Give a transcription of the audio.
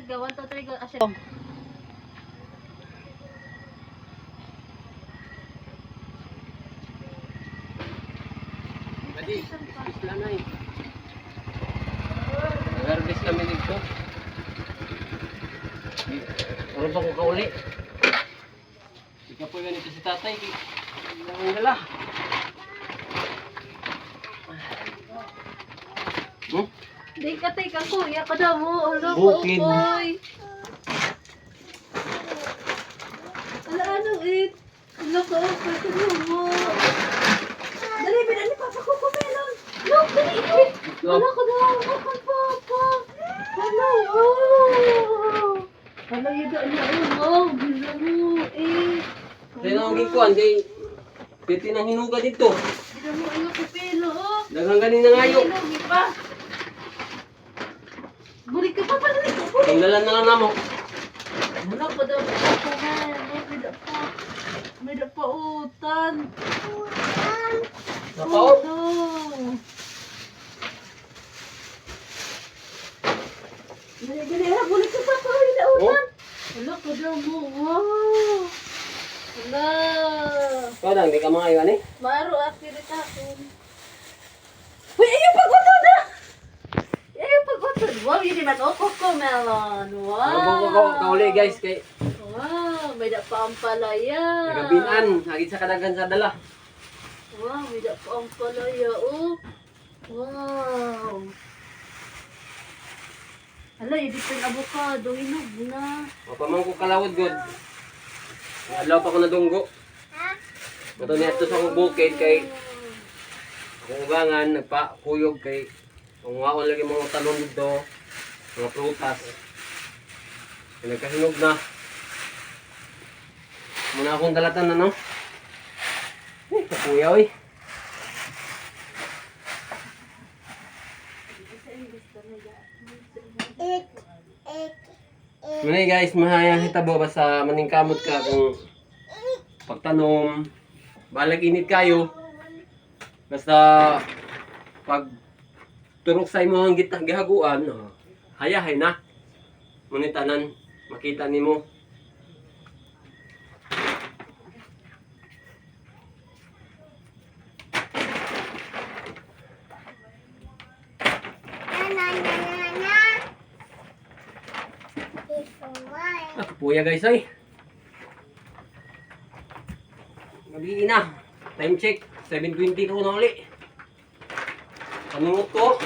Go, 1, 2, 3, go. Asya. Pwede, isla na eh. Nag-harvest kami dito. Meron pa ko kauli. Ika po ganito si tatay. Ang dala. Di ka tay ka kuya ka daw mo. Alo Bukid. ko oy. Ala ano it? Alo ko oy mo. Dali binali papa ko melon. No, dali it. Alo ko daw ako papa. Hello. Hello yun na bila mo eh. Kaya na ang gikuan, kay piti nang hinuga dito. Bila mo ano pipilo oh. Daghang ganin na ngayo. Hindi pa. Buri ka pa pala nito. Tinggalan na lang namo. Wala pa daw ako na. May da pa utan. Napaot. Dali, buri ka pa pala nito utan. Wala pa daw mo. Wow. Wala. Kadang di ka maayo ani. Maro akirit ako. Uy, ayaw pag-utod ah! Ayaw pag-utod. Wow, yun naman. Oh, coco melon. Wow. Ko kauli guys kay Wow, may da pa ang palaya. nagabinan, hagit sa kadaghan sa dala. Wow, may da pa ang palaya. Oh. Wow. Hala, hindi pa yung avocado. Hinog na. Mapamang ko kalawod god. Alaw pa ko na dunggo. Mato niya sa akong bukid kay akong ugangan nagpa-kuyog kay kung waon lagi mga talon dito, mga prutas. Kaya nagkahinog na. Muna akong dalatan na no. Kapuya oy. Muna guys, mahayang hitabo basta maningkamot ka kung pagtanom, balag init kayo. Basta pag turok sa imo ang gihaguan, hayahay na. Munitanan, makita nimo. Puya guys ay. Gabi na. Time check. 7:20 ko na uli. Panungot ko.